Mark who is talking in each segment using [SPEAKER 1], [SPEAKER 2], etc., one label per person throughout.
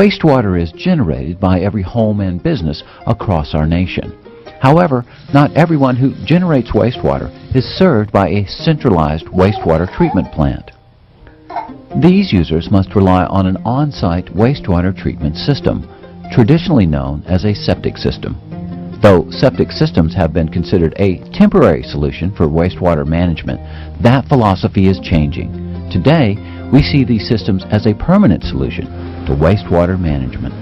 [SPEAKER 1] Wastewater is generated by every home and business across our nation. However, not everyone who generates wastewater is served by a centralized wastewater treatment plant. These users must rely on an on-site wastewater treatment system, traditionally known as a septic system. Though septic systems have been considered a temporary solution for wastewater management, that philosophy is changing. Today, we see these systems as a permanent solution to wastewater management.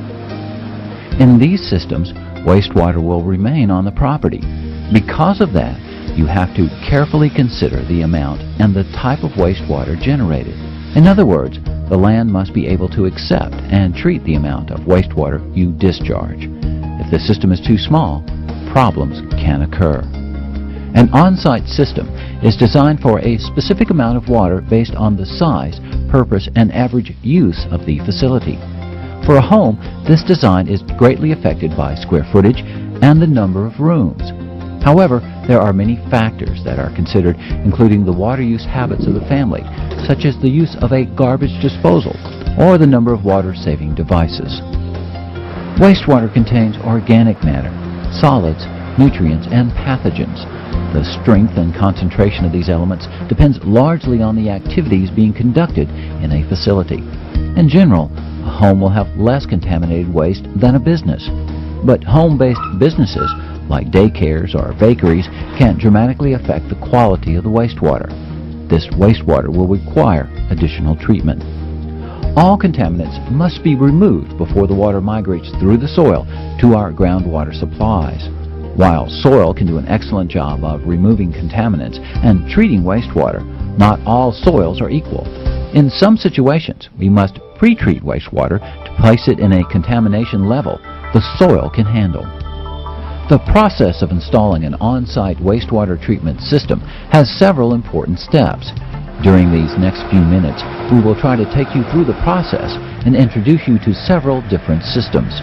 [SPEAKER 1] In these systems, wastewater will remain on the property. Because of that, you have to carefully consider the amount and the type of wastewater generated. In other words, the land must be able to accept and treat the amount of wastewater you discharge. If the system is too small, problems can occur. An on-site system is designed for a specific amount of water based on the size, purpose, and average use of the facility. For a home, this design is greatly affected by square footage and the number of rooms. However, there are many factors that are considered, including the water use habits of the family, such as the use of a garbage disposal or the number of water-saving devices. Wastewater contains organic matter, solids, nutrients, and pathogens. The strength and concentration of these elements depends largely on the activities being conducted in a facility. In general, a home will have less contaminated waste than a business. But home-based businesses, like daycares or bakeries, can dramatically affect the quality of the wastewater. This wastewater will require additional treatment. All contaminants must be removed before the water migrates through the soil to our groundwater supplies. While soil can do an excellent job of removing contaminants and treating wastewater, not all soils are equal. In some situations, we must pre-treat wastewater to place it in a contamination level the soil can handle. The process of installing an on-site wastewater treatment system has several important steps. During these next few minutes, we will try to take you through the process and introduce you to several different systems.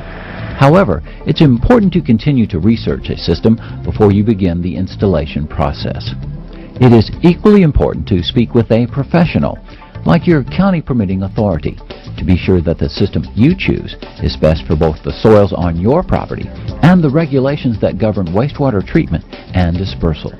[SPEAKER 1] However, it's important to continue to research a system before you begin the installation process. It is equally important to speak with a professional, like your county permitting authority, to be sure that the system you choose is best for both the soils on your property and the regulations that govern wastewater treatment and dispersal.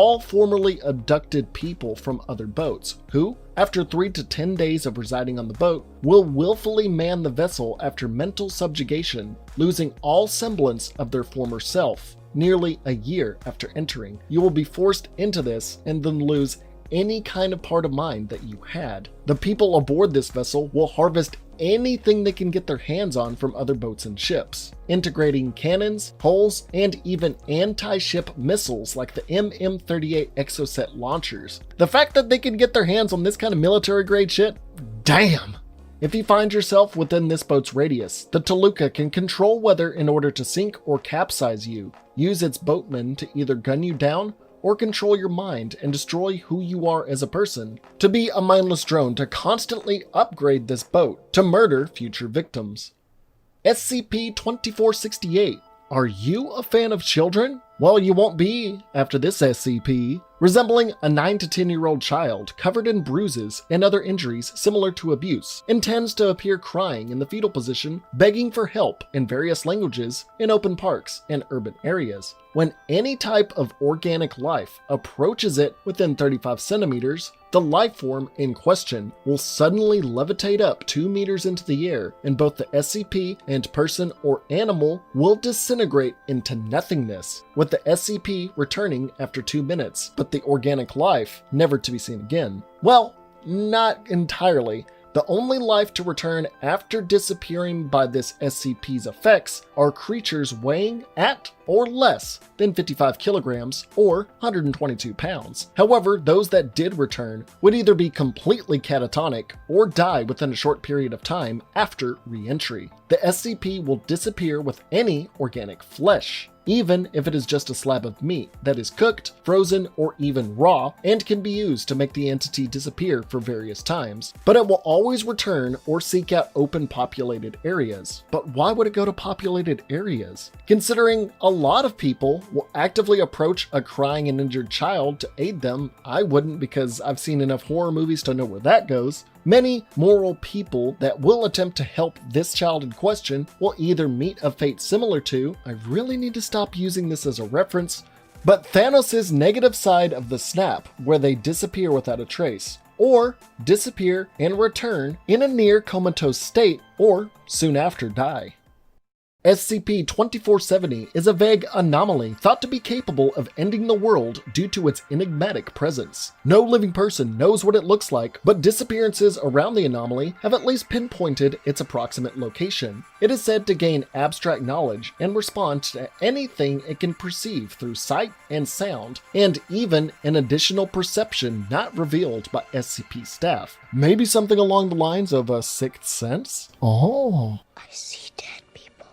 [SPEAKER 2] all formerly abducted people from other boats, who, after 3 to 10 days of residing on the boat, will willfully man the vessel after mental subjugation, losing all semblance of their former self. Nearly a year after entering, you will be forced into this and then lose any kind of part of mind that you had. The people aboard this vessel will harvest anything they can get their hands on from other boats and ships, integrating cannons, hulls, and even anti-ship missiles like the MM-38 Exocet launchers. The fact that they can get their hands on this kind of military-grade shit? Damn! If you find yourself within this boat's radius, the Toluca can control weather in order to sink or capsize you, use its boatmen to either gun you down or control your mind and destroy who you are as a person, to be a mindless drone to constantly upgrade this boat to murder future victims. SCP-2468. Are you a fan of children? Well, you won't be after this SCP. Resembling a 9 to 10-year-old child covered in bruises and other injuries similar to abuse, intends to appear crying in the fetal position, begging for help in various languages in open parks and urban areas. When any type of organic life approaches it within 35 centimeters, the life form in question will suddenly levitate up 2 meters into the air, and both the SCP and person or animal will disintegrate into nothingness, with the SCP returning after 2 minutes, but the organic life never to be seen again. Well, not entirely. The only life to return after disappearing by this SCP's effects are creatures weighing at or less than 55 kilograms or 122 pounds. However, those that did return would either be completely catatonic or die within a short period of time after re-entry. The SCP will disappear with any organic flesh, even if it is just a slab of meat that is cooked, frozen, or even raw, and can be used to make the entity disappear for various times. But it will always return or seek out open populated areas. But why would it go to populated areas? Considering a lot of people will actively approach a crying and injured child to aid them, I wouldn't, because I've seen enough horror movies to know where that goes. Many moral people that will attempt to help this child in question will either meet a fate similar to, I really need to stop using this as a reference, but Thanos' negative side of the snap, where they disappear without a trace, or disappear and return in a near comatose state, or soon after die. SCP-2470 is a vague anomaly thought to be capable of ending the world due to its enigmatic presence. No living person knows what it looks like, but disappearances around the anomaly have at least pinpointed its approximate location. It is said to gain abstract knowledge and respond to anything it can perceive through sight and sound, and even an additional perception not revealed by SCP staff. Maybe something along the lines of a sixth sense? Oh.
[SPEAKER 3] I see dead people.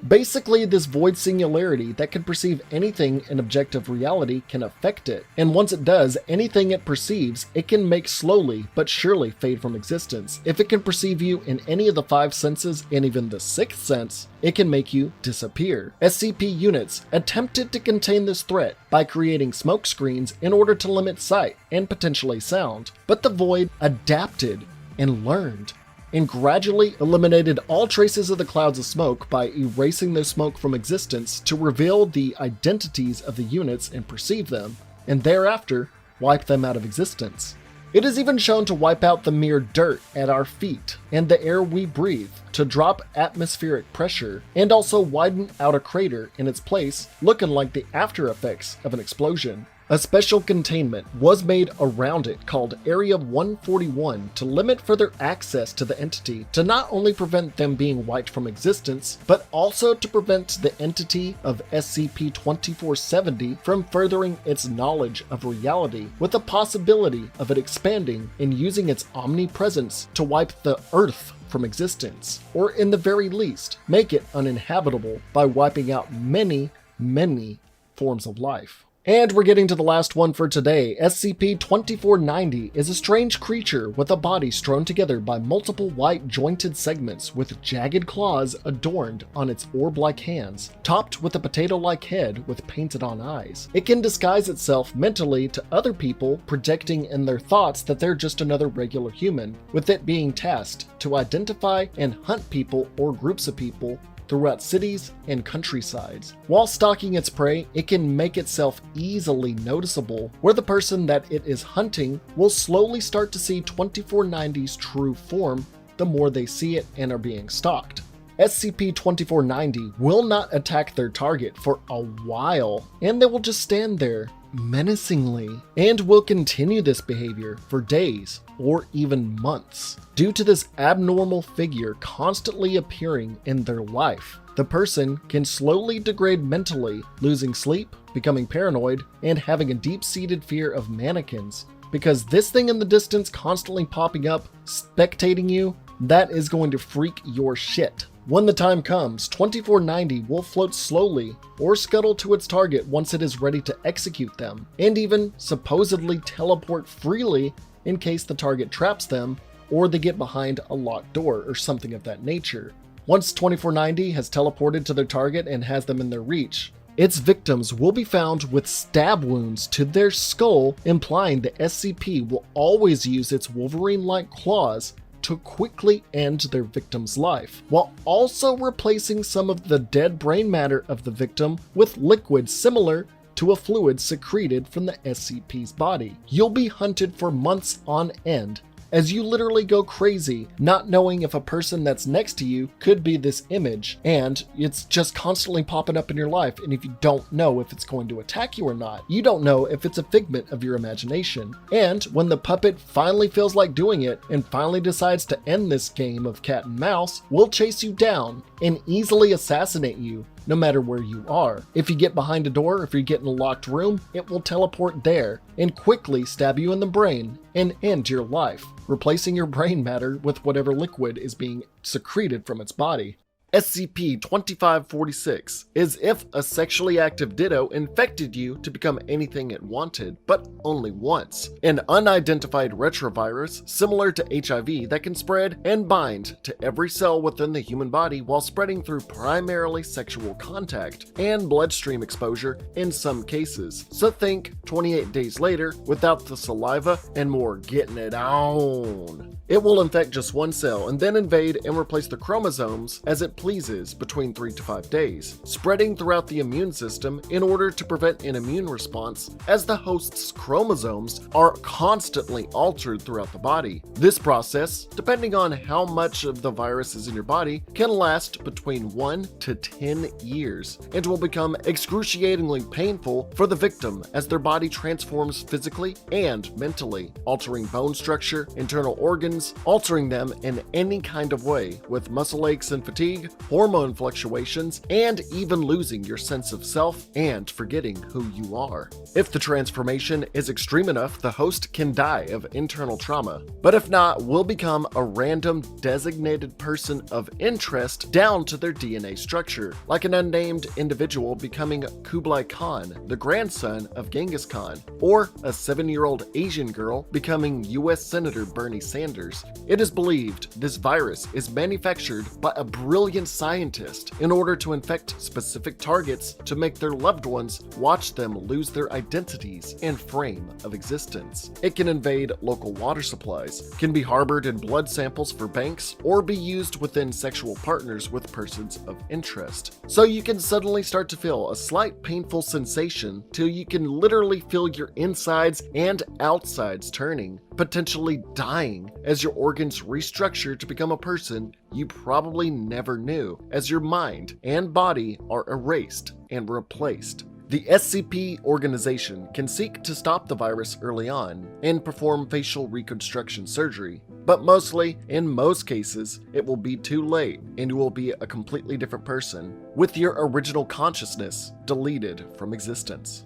[SPEAKER 2] Basically, this void singularity that can perceive anything in objective reality can affect it, and once it does, anything it perceives, it can make slowly but surely fade from existence. If it can perceive you in any of the 5 senses and even the 6th sense, it can make you disappear. SCP units attempted to contain this threat by creating smoke screens in order to limit sight and potentially sound, but the void adapted and learned, and gradually eliminated all traces of the clouds of smoke by erasing their smoke from existence to reveal the identities of the units and perceive them, and thereafter wipe them out of existence. It is even shown to wipe out the mere dirt at our feet and the air we breathe to drop atmospheric pressure, and also widen out a crater in its place, looking like the after effects of an explosion. A special containment was made around it called Area 141 to limit further access to the entity, to not only prevent them being wiped from existence, but also to prevent the entity of SCP-2470 from furthering its knowledge of reality, with the possibility of it expanding and using its omnipresence to wipe the Earth from existence, or in the very least, make it uninhabitable by wiping out many, many forms of life. And we're getting to the last one for today. SCP-2490 is a strange creature with a body strewn together by multiple white jointed segments with jagged claws adorned on its orb-like hands, topped with a potato-like head with painted-on eyes. It can disguise itself mentally to other people, projecting in their thoughts that they're just another regular human, with it being tasked to identify and hunt people or groups of people throughout cities and countrysides. While stalking its prey, it can make itself easily noticeable, where the person that it is hunting will slowly start to see 2490's true form the more they see it and are being stalked. SCP-2490 will not attack their target for a while, and they will just stand there menacingly, and will continue this behavior for days or even months. Due to this abnormal figure constantly appearing in their life, the person can slowly degrade mentally, losing sleep, becoming paranoid, and having a deep-seated fear of mannequins. Because this thing in the distance constantly popping up, spectating you, that is going to freak your shit. When the time comes, 2490 will float slowly or scuttle to its target once it is ready to execute them, and even supposedly teleport freely in case the target traps them or they get behind a locked door or something of that nature. Once 2490 has teleported to their target and has them in their reach, its victims will be found with stab wounds to their skull, implying the SCP will always use its Wolverine-like claws to quickly end their victim's life, while also replacing some of the dead brain matter of the victim with liquid similar to a fluid secreted from the SCP's body. You'll be hunted for months on end, as you literally go crazy, not knowing if a person that's next to you could be this image, and it's just constantly popping up in your life, and if you don't know if it's going to attack you or not, you don't know if it's a figment of your imagination. And when the puppet finally feels like doing it, and finally decides to end this game of cat and mouse, will chase you down and easily assassinate you, no matter where you are. If you get behind a door, if you get in a locked room, it will teleport there and quickly stab you in the brain and end your life, replacing your brain matter with whatever liquid is being secreted from its body. SCP-2546 is if a sexually active Ditto infected you to become anything it wanted, but only once. An unidentified retrovirus similar to HIV that can spread and bind to every cell within the human body while spreading through primarily sexual contact and bloodstream exposure in some cases. So think 28 days later without the saliva and more getting it on. It will infect just one cell and then invade and replace the chromosomes as it pleases between 3 to 5 days, spreading throughout the immune system in order to prevent an immune response as the host's chromosomes are constantly altered throughout the body. This process, depending on how much of the virus is in your body, can last between 1 to 10 years and will become excruciatingly painful for the victim as their body transforms physically and mentally, altering bone structure, internal organs, altering them in any kind of way, with muscle aches and fatigue, hormone fluctuations, and even losing your sense of self and forgetting who you are. If the transformation is extreme enough, the host can die of internal trauma, but if not, will become a random designated person of interest down to their DNA structure, like an unnamed individual becoming Kublai Khan, the grandson of Genghis Khan, or a 7-year-old Asian girl becoming US Senator Bernie Sanders. It is believed this virus is manufactured by a brilliant scientist in order to infect specific targets to make their loved ones watch them lose their identities and frame of existence. It can invade local water supplies, can be harbored in blood samples for banks, or be used within sexual partners with persons of interest. So you can suddenly start to feel a slight painful sensation till you can literally feel your insides and outsides turning, potentially dying as your organs restructure to become a person you probably never knew, as your mind and body are erased and replaced. The SCP organization can seek to stop the virus early on and perform facial reconstruction surgery, but mostly, in most cases, it will be too late and you will be a completely different person, with your original consciousness deleted from existence.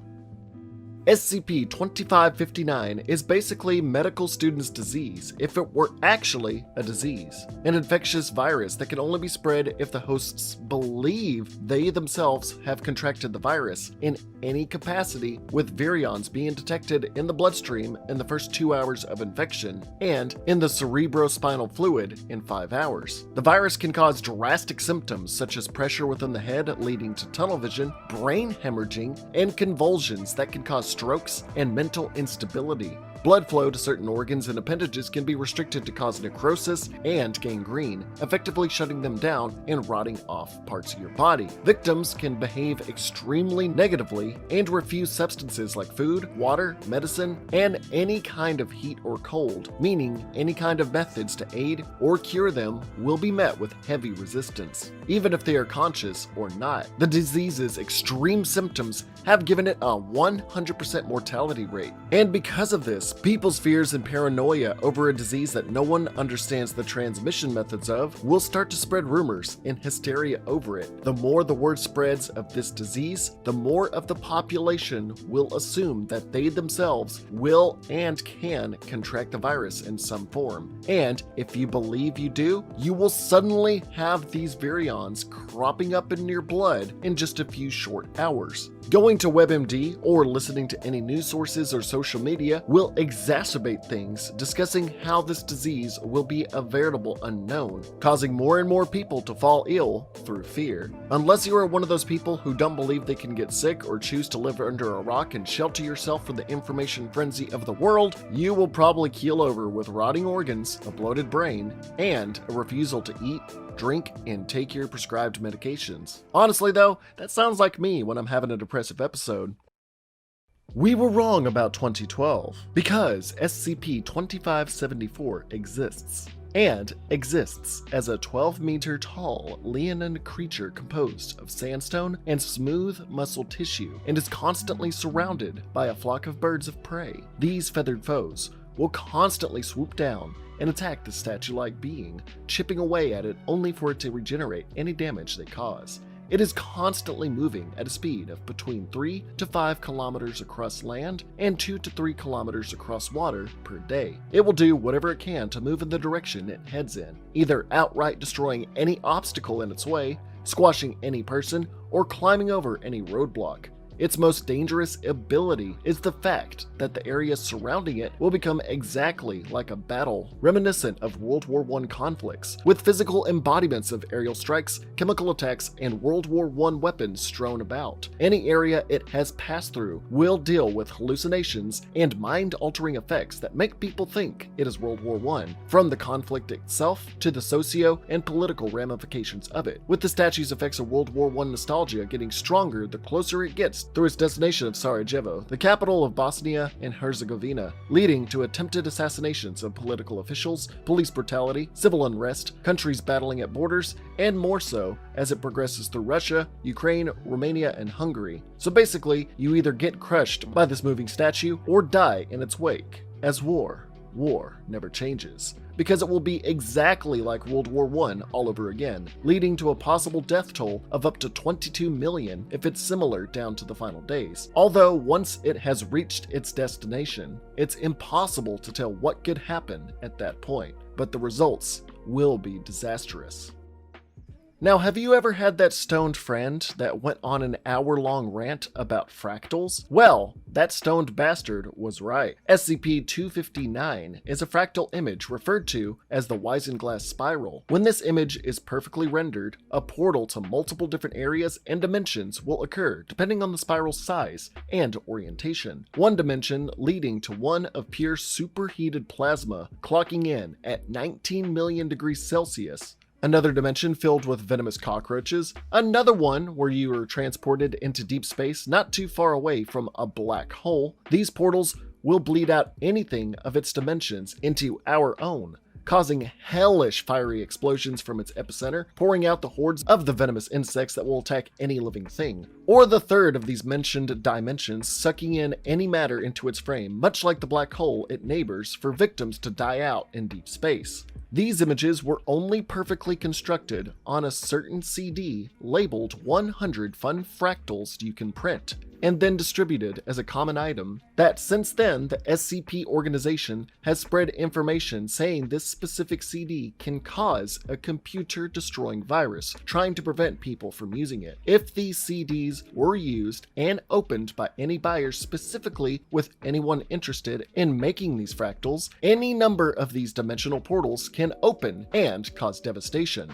[SPEAKER 2] SCP-2559 is basically medical student's disease if it were actually a disease, an infectious virus that can only be spread if the hosts believe they themselves have contracted the virus in any capacity, with virions being detected in the bloodstream in the first 2 hours of infection and in the cerebrospinal fluid in 5 hours. The virus can cause drastic symptoms such as pressure within the head leading to tunnel vision, brain hemorrhaging, and convulsions that can cause strokes and mental instability. Blood flow to certain organs and appendages can be restricted to cause necrosis and gangrene, effectively shutting them down and rotting off parts of your body. Victims can behave extremely negatively and refuse substances like food, water, medicine, and any kind of heat or cold, meaning any kind of methods to aid or cure them will be met with heavy resistance, even if they are conscious or not. The disease's extreme symptoms have given it a 100% mortality rate. And because of this, people's fears and paranoia over a disease that no one understands the transmission methods of will start to spread rumors and hysteria over it. The more the word spreads of this disease, the more of the population will assume that they themselves will and can contract the virus in some form. And if you believe you do, you will suddenly have these virions cropping up in your blood in just a few short hours. Going to WebMD or listening to any news sources or social media will exacerbate things, discussing how this disease will be a veritable unknown, causing more and more people to fall ill through fear. Unless you are one of those people who don't believe they can get sick or choose to live under a rock and shelter yourself from the information frenzy of the world, you will probably keel over with rotting organs, a bloated brain, and a refusal to eat, drink, and take your prescribed medications. Honestly though, that sounds like me when I'm having a depressive episode. We were wrong about 2012 because SCP-2574 exists. And exists as a 12-meter tall leonine creature composed of sandstone and smooth muscle tissue, and is constantly surrounded by a flock of birds of prey. These feathered foes will constantly swoop down and attack the statue-like being, chipping away at it only for it to regenerate any damage they cause. It is constantly moving at a speed of between 3 to 5 kilometers across land and 2 to 3 kilometers across water per day. It will do whatever it can to move in the direction it heads in, either outright destroying any obstacle in its way, squashing any person, or climbing over any roadblock. Its most dangerous ability is the fact that the area surrounding it will become exactly like a battle, reminiscent of World War I conflicts, with physical embodiments of aerial strikes, chemical attacks, and World War I weapons strewn about. Any area it has passed through will deal with hallucinations and mind-altering effects that make people think it is World War I, from the conflict itself to the socio and political ramifications of it, with the statue's effects of World War I nostalgia getting stronger the closer it gets through its destination of Sarajevo, the capital of Bosnia and Herzegovina, leading to attempted assassinations of political officials, police brutality, civil unrest, countries battling at borders, and more so as it progresses through Russia, Ukraine, Romania, and Hungary. So basically, you either get crushed by this moving statue or die in its wake. As war never changes, because it will be exactly like World War I all over again, leading to a possible death toll of up to 22 million if it's similar down to the final days. Although once it has reached its destination, it's impossible to tell what could happen at that point, but the results will be disastrous. Now, have you ever had that stoned friend that went on an hour-long rant about fractals? Well, that stoned bastard was right. SCP-259 is a fractal image referred to as the Isinglass spiral. When this image is perfectly rendered, a portal to multiple different areas and dimensions will occur depending on the spiral's size and orientation. One dimension leading to one of pure superheated plasma clocking in at 19 million degrees Celsius. Another dimension filled with venomous cockroaches, another one where you are transported into deep space not too far away from a black hole. These portals will bleed out anything of its dimensions into our own, causing hellish fiery explosions from its epicenter, pouring out the hordes of the venomous insects that will attack any living thing. Or the third of these mentioned dimensions sucking in any matter into its frame, much like the black hole it neighbors, for victims to die out in deep space. These images were only perfectly constructed on a certain CD labeled 100 fun fractals you can print, and then distributed as a common item, that since then the SCP organization has spread information saying this specific CD can cause a computer-destroying virus, trying to prevent people from using it. If these CDs were used and opened by any buyers specifically with anyone interested in making these fractals, any number of these dimensional portals can open and cause devastation.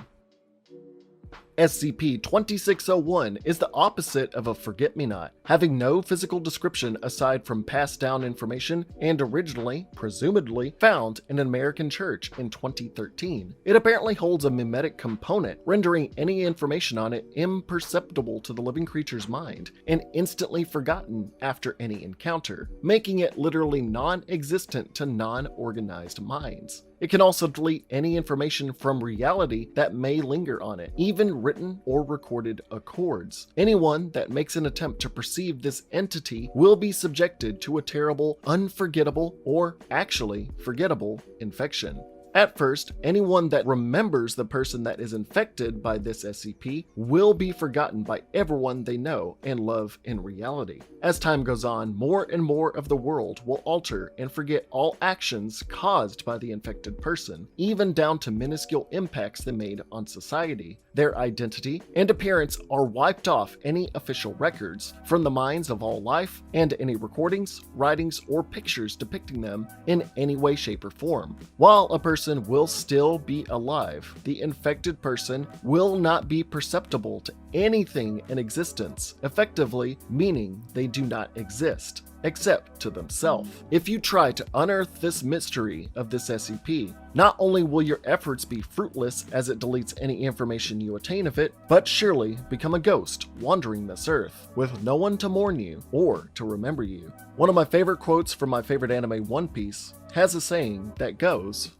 [SPEAKER 2] SCP-2601 is the opposite of a forget-me-not, having no physical description aside from passed down information and originally, presumably, found in an American church in 2013. It apparently holds a mimetic component, rendering any information on it imperceptible to the living creature's mind and instantly forgotten after any encounter, making it literally non-existent to non-organized minds. It can also delete any information from reality that may linger on it, even written or recorded accords. Anyone that makes an attempt to perceive this entity will be subjected to a terrible, unforgettable, or actually forgettable infection. At first, anyone that remembers the person that is infected by this SCP will be forgotten by everyone they know and love in reality. As time goes on, more and more of the world will alter and forget all actions caused by the infected person, even down to minuscule impacts they made on society. Their identity and appearance are wiped off any official records from the minds of all life and any recordings, writings, or pictures depicting them in any way, shape, or form. While a person will still be alive, the infected person will not be perceptible to anything in existence, effectively meaning they do not exist, except to themselves. If you try to unearth this mystery of this SCP, not only will your efforts be fruitless as it deletes any information you attain of it, but surely become a ghost wandering this earth, with no one to mourn you or to remember you. One of my favorite quotes from my favorite anime One Piece has a saying that goes,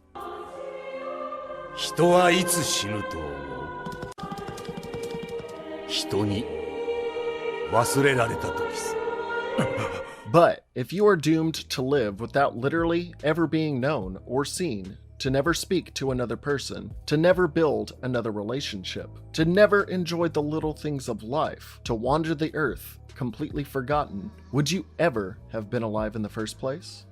[SPEAKER 4] 人はいつ死ぬと思う？人に忘れられた時さ。
[SPEAKER 2] But if you are doomed to live without literally ever being known or seen, to never speak to another person, to never build another relationship, to never enjoy the little things of life, to wander the earth completely forgotten, would you ever have been alive in the first place?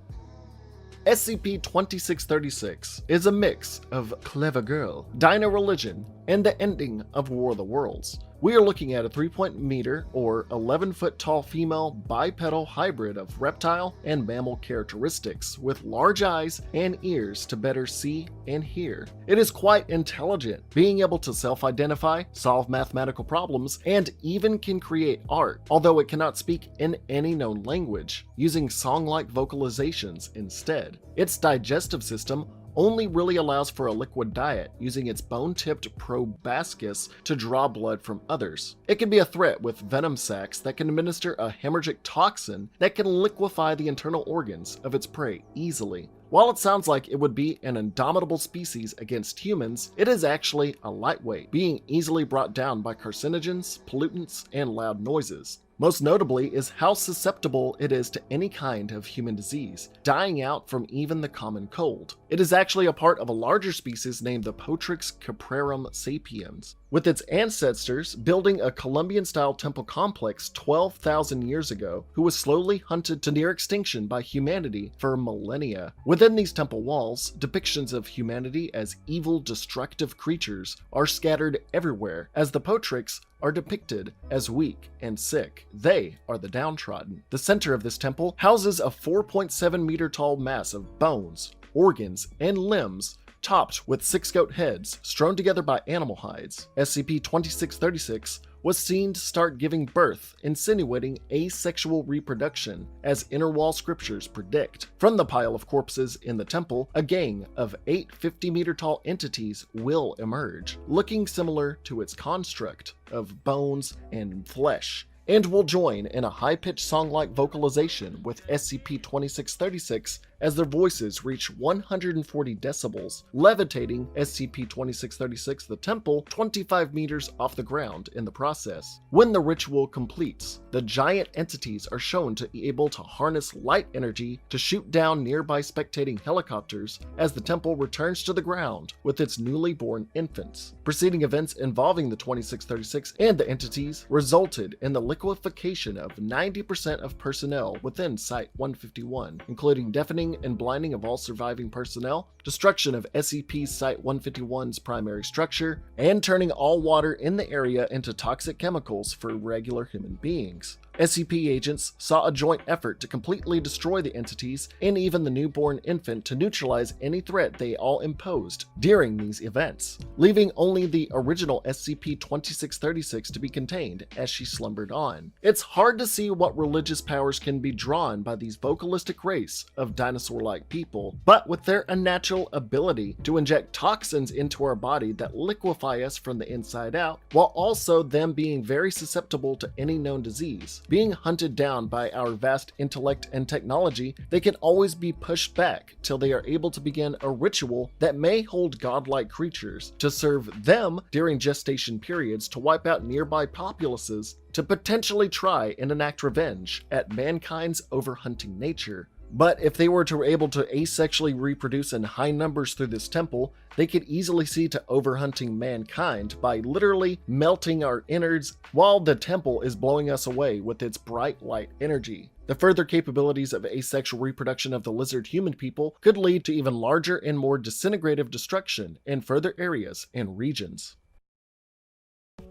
[SPEAKER 2] SCP-2636 is a mix of Clever Girl, Dino Religion, and the ending of War of the Worlds. We are looking at a 3-meter or 11-foot tall female bipedal hybrid of reptile and mammal characteristics with large eyes and ears to better see and hear. It is quite intelligent, being able to self-identify, solve mathematical problems, and even can create art, although it cannot speak in any known language, using song-like vocalizations instead. Its digestive system only really allows for a liquid diet, using its bone-tipped proboscis to draw blood from others. It can be a threat with venom sacs that can administer a hemorrhagic toxin that can liquefy the internal organs of its prey easily. While it sounds like it would be an indomitable species against humans, it is actually a lightweight, being easily brought down by carcinogens, pollutants, and loud noises. Most notably is how susceptible it is to any kind of human disease, dying out from even the common cold. It is actually a part of a larger species named the Potrix caprarum sapiens, with its ancestors building a Columbian-style temple complex 12,000 years ago, who was slowly hunted to near extinction by humanity for millennia. Within these temple walls, depictions of humanity as evil, destructive creatures are scattered everywhere, as the Potrix are depicted as weak and sick. They are the downtrodden. The center of this temple houses a 4.7-meter tall mass of bones, organs, and limbs topped with 6 goat heads strewn together by animal hides. SCP-2636 was seen to start giving birth, insinuating asexual reproduction, as inner wall scriptures predict. From the pile of corpses in the temple, a gang of 8 50-meter tall entities will emerge, looking similar to its construct of bones and flesh, and will join in a high-pitched song-like vocalization with SCP-2636 as their voices reach 140 decibels, levitating SCP-2636 the temple 25 meters off the ground in the process. When the ritual completes, the giant entities are shown to be able to harness light energy to shoot down nearby spectating helicopters as the temple returns to the ground with its newly born infants. Preceding events involving the 2636 and the entities resulted in the liquefaction of 90% of personnel within Site-151, including deafening killing and blinding of all surviving personnel, destruction of SCP Site-151's primary structure, and turning all water in the area into toxic chemicals for regular human beings. SCP agents saw a joint effort to completely destroy the entities and even the newborn infant to neutralize any threat they all imposed during these events, leaving only the original SCP-2636 to be contained as she slumbered on. It's hard to see what religious powers can be drawn by these vocalistic race of dinosaur-like people, but with their unnatural ability to inject toxins into our body that liquefy us from the inside out, while also them being very susceptible to any known disease. Being hunted down by our vast intellect and technology, they can always be pushed back till they are able to begin a ritual that may hold godlike creatures to serve them during gestation periods to wipe out nearby populaces to potentially try and enact revenge at mankind's overhunting nature. But if they were able to asexually reproduce in high numbers through this temple, they could easily see to overhunting mankind by literally melting our innards while the temple is blowing us away with its bright light energy. The further capabilities of asexual reproduction of the lizard human people could lead to even larger and more disintegrative destruction in further areas and regions.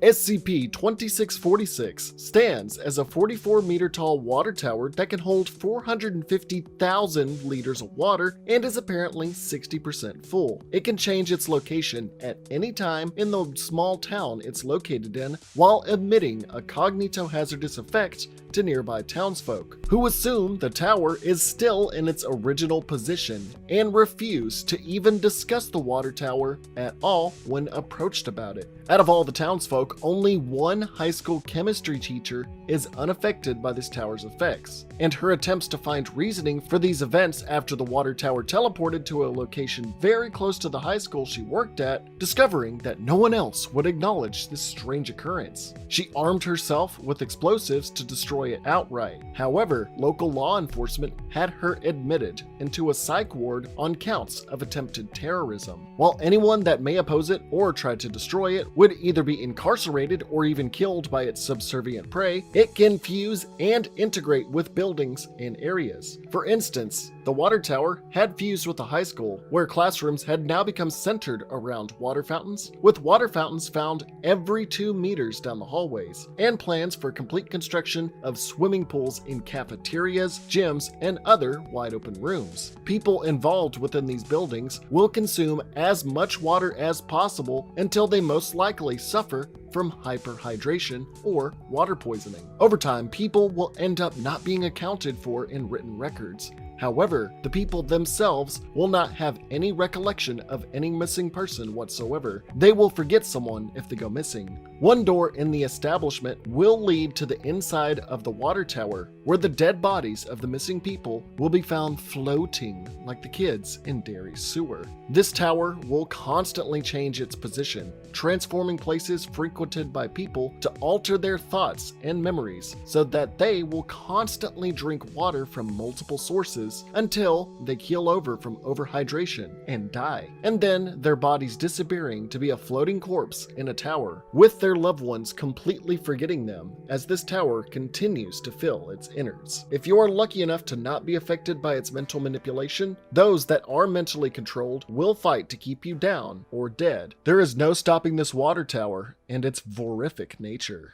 [SPEAKER 2] SCP-2646 stands as a 44-meter tall water tower that can hold 450,000 liters of water and is apparently 60% full. It can change its location at any time in the small town it's located in while emitting a cognitohazardous effect to nearby townsfolk, who assume the tower is still in its original position and refuse to even discuss the water tower at all when approached about it. Out of all the townsfolk, only one high school chemistry teacher is unaffected by this tower's effects, and her attempts to find reasoning for these events after the water tower teleported to a location very close to the high school she worked at, discovering that no one else would acknowledge this strange occurrence. She armed herself with explosives to destroy it outright. However, local law enforcement had her admitted into a psych ward on counts of attempted terrorism. While anyone that may oppose it or try to destroy it would either be incarcerated or even killed by its subservient prey, it can fuse and integrate with buildings and areas. For instance, the water tower had fused with the high school, where classrooms had now become centered around water fountains, with water fountains found every 2 meters down the hallways, and plans for complete construction of swimming pools in cafeterias, gyms, and other wide-open rooms. People involved within these buildings will consume as much water as possible until they most likely suffer from hyperhydration or water poisoning. Over time, people will end up not being accounted for in written records. However, the people themselves will not have any recollection of any missing person whatsoever. They will forget someone if they go missing. One door in the establishment will lead to the inside of the water tower, where the dead bodies of the missing people will be found floating like the kids in Derry's sewer. This tower will constantly change its position, transforming places frequented by people to alter their thoughts and memories so that they will constantly drink water from multiple sources until they keel over from overhydration and die, and then their bodies disappearing to be a floating corpse in a tower, with their loved ones completely forgetting them as this tower continues to fill its innards. If you are lucky enough to not be affected by its mental manipulation, those that are mentally controlled will fight to keep you down or dead. There is no stopping this water tower and its horrific nature.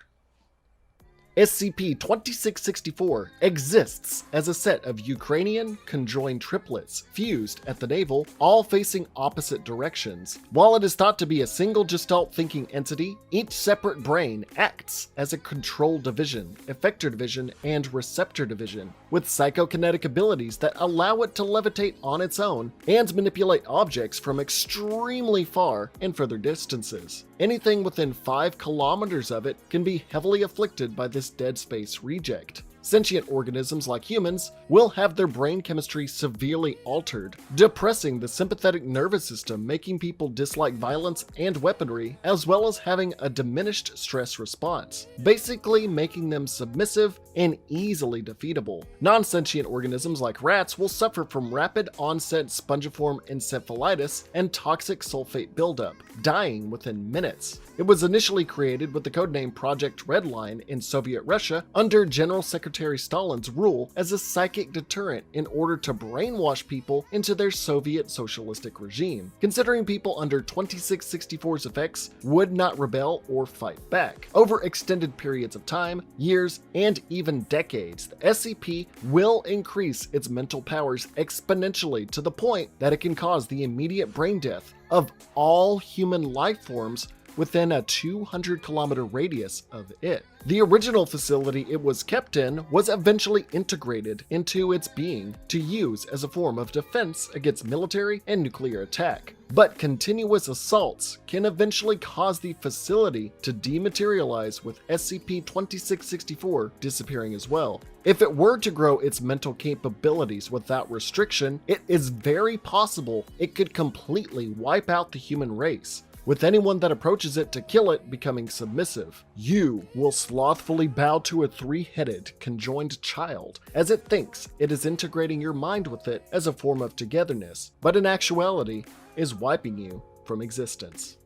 [SPEAKER 2] SCP-2664 exists as a set of Ukrainian conjoined triplets fused at the navel, all facing opposite directions. While it is thought to be a single gestalt thinking entity, each separate brain acts as a control division, effector division, and receptor division, with psychokinetic abilities that allow it to levitate on its own and manipulate objects from extremely far and further distances. Anything within 5 kilometers of it can be heavily afflicted by this dead space reject. Sentient organisms like humans will have their brain chemistry severely altered, depressing the sympathetic nervous system, making people dislike violence and weaponry, as well as having a diminished stress response, basically making them submissive and easily defeatable. Non-sentient organisms like rats will suffer from rapid onset spongiform encephalitis and toxic sulfate buildup, dying within minutes. It was initially created with the codename Project Redline in Soviet Russia under General Secretary Secretary Stalin's rule as a psychic deterrent in order to brainwash people into their Soviet socialistic regime, considering people under 2664's effects would not rebel or fight back. Over extended periods of time, years, and even decades, the SCP will increase its mental powers exponentially to the point that it can cause the immediate brain death of all human life forms within a 200-kilometer radius of it. The original facility it was kept in was eventually integrated into its being to use as a form of defense against military and nuclear attack. But continuous assaults can eventually cause the facility to dematerialize, with SCP-2664 disappearing as well. If it were to grow its mental capabilities without restriction, it is very possible it could completely wipe out the human race, with anyone that approaches it to kill it becoming submissive. You will slothfully bow to a three-headed, conjoined child as it thinks it is integrating your mind with it as a form of togetherness, but in actuality is wiping you from existence.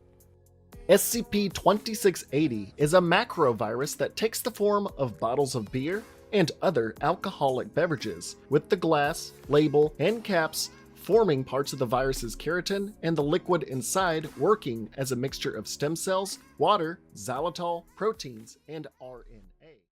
[SPEAKER 2] SCP-2680 is a macrovirus that takes the form of bottles of beer and other alcoholic beverages, with the glass, label, and caps forming parts of the virus's keratin and the liquid inside working as a mixture of stem cells, water, xylitol, proteins, and